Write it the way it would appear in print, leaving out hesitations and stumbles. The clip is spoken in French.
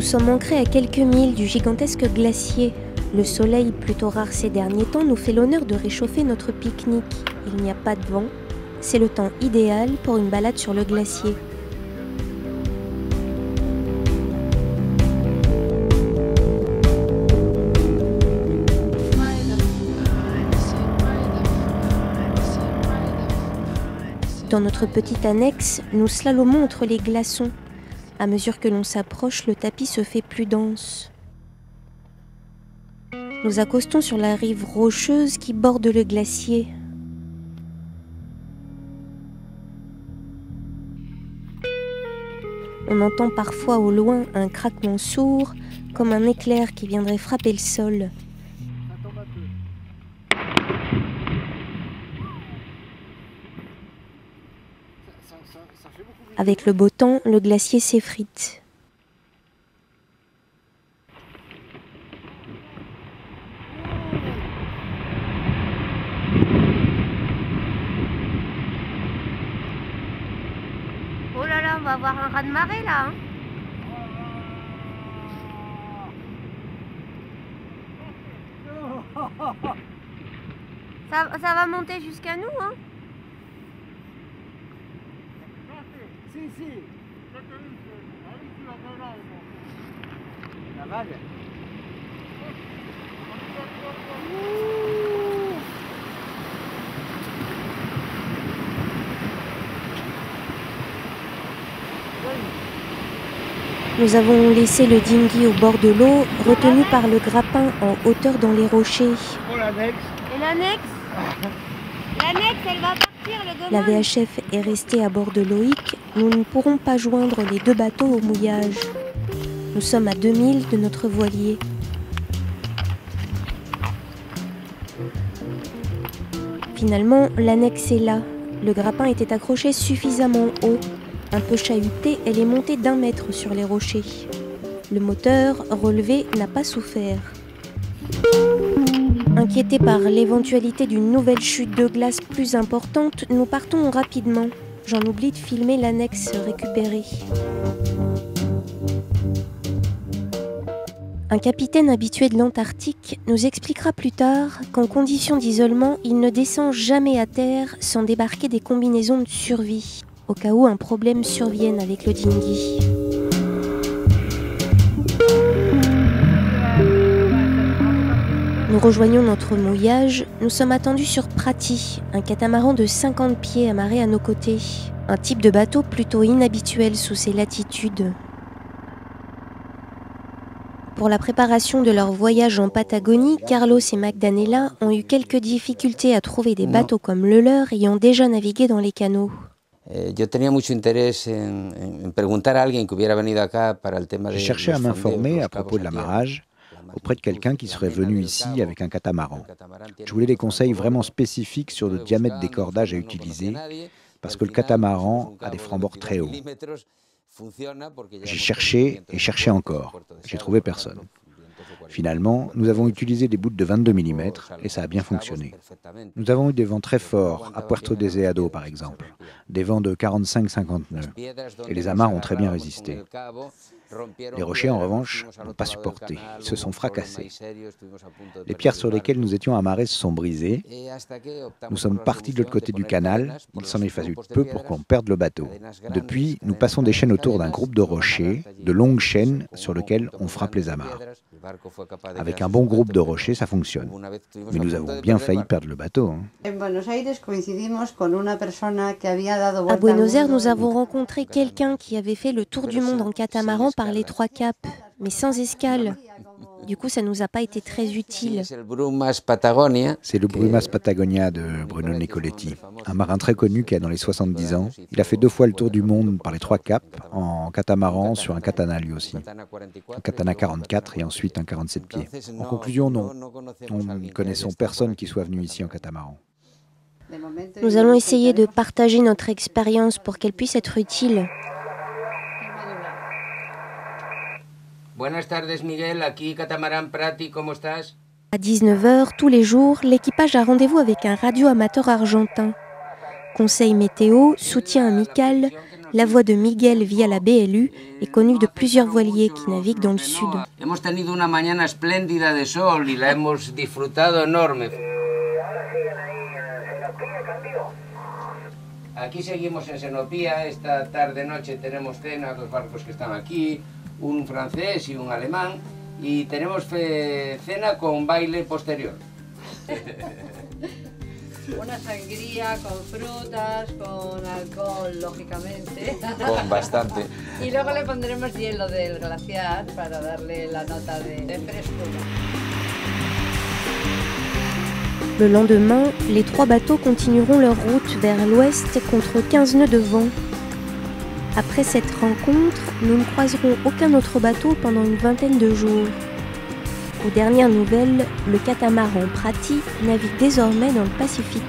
Nous sommes ancrés à quelques milles du gigantesque glacier. Le soleil, plutôt rare ces derniers temps, nous fait l'honneur de réchauffer notre pique-nique. Il n'y a pas de vent. C'est le temps idéal pour une balade sur le glacier. Dans notre petite annexe, nous slalomons entre les glaçons. À mesure que l'on s'approche, le tapis se fait plus dense. Nous accostons sur la rive rocheuse qui borde le glacier. On entend parfois au loin un craquement sourd, comme un éclair qui viendrait frapper le sol. Avec le beau temps, le glacier s'effrite. Oh là là, on va avoir un raz-de-marée là, hein. Ça va monter jusqu'à nous, hein. Si. La vague. Nous avons laissé le dinghy au bord de l'eau, retenu par le grappin en hauteur dans les rochers. Oh, l'annexe. Et l'annexe? L'annexe, elle va partir, le La gommage. VHF est restée à bord de Loïc. Nous ne pourrons pas joindre les deux bateaux au mouillage. Nous sommes à 2000 de notre voilier. Finalement, l'annexe est là. Le grappin était accroché suffisamment haut. Un peu chahutée, elle est montée d'1 mètre sur les rochers. Le moteur, relevé, n'a pas souffert. Inquiétés par l'éventualité d'une nouvelle chute de glace plus importante, nous partons rapidement. J'en oublie de filmer l'annexe récupérée. Un capitaine habitué de l'Antarctique nous expliquera plus tard qu'en conditions d'isolement, il ne descend jamais à terre sans débarquer des combinaisons de survie, au cas où un problème survienne avec le dinghy. Nous rejoignons notre mouillage. Nous sommes attendus sur Prati, un catamaran de 50 pieds amarré à nos côtés. Un type de bateau plutôt inhabituel sous ces latitudes. Pour la préparation de leur voyage en Patagonie, Carlos et Magdanella ont eu quelques difficultés à trouver des bateaux comme le leur ayant déjà navigué dans les canaux. J'ai cherché à m'informer à propos de l'amarrage auprès de quelqu'un qui serait venu ici avec un catamaran. Je voulais des conseils vraiment spécifiques sur le diamètre des cordages à utiliser parce que le catamaran a des francs-bords très hauts. J'ai cherché et cherché encore. J'ai trouvé personne. Finalement, nous avons utilisé des bouts de 22 mm et ça a bien fonctionné. Nous avons eu des vents très forts à Puerto Deseado par exemple, des vents de 45-50 nœuds et les amarres ont très bien résisté. Les rochers, en revanche, n'ont pas supporté. Ils se sont fracassés. Les pierres sur lesquelles nous étions amarrés se sont brisées. Nous sommes partis de l'autre côté du canal. Il s'en est fallu peu pour qu'on perde le bateau. Depuis, nous passons des chaînes autour d'un groupe de rochers, de longues chaînes sur lesquelles on frappe les amarres. Avec un bon groupe de rochers, ça fonctionne. Mais nous avons bien failli perdre le bateau. À Buenos Aires, nous avons rencontré quelqu'un qui avait fait le tour du monde en catamaran par les 3 caps, mais sans escale. Du coup, ça ne nous a pas été très utile. C'est le Brumas Patagonia de Bruno Nicoletti, un marin très connu qui a dans les 70 ans. Il a fait 2 fois le tour du monde par les 3 caps, en catamaran sur un katana lui aussi. Un katana 44 et ensuite un 47 pieds. En conclusion, non. Nous ne connaissons personne qui soit venu ici en catamaran. Nous allons essayer de partager notre expérience pour qu'elle puisse être utile. Buenas tardes, Miguel. Aquí Catamaran Prati, ¿cómo estás? À 19h, tous les jours, l'équipage a rendez-vous avec un radioamateur argentin. Conseils météo, soutien amical, La voie de Miguel via la BLU est connue de plusieurs voiliers qui naviguent dans le sud. Hemos tenido una mañana espléndida de sol y la hemos disfrutado enorme. Aquí seguimos en Senopía, esta tarde-noche tenemos cena, 2 barcos que están aquí, un francés y un alemán, y tenemos cena con baile posterior. Una sangría con frutas, con alcohol, lógicamente. Con bastante. Y luego le pondremos hielo del glaciar para darle la nota de frescura. Le lendemain, les 3 bateaux continueront leur route vers l'ouest contre 15 nœuds de vent. Après cette rencontre, nous ne croiserons aucun autre bateau pendant une vingtaine de jours. Aux dernières nouvelles, le catamaran Prati navigue désormais dans le Pacifique.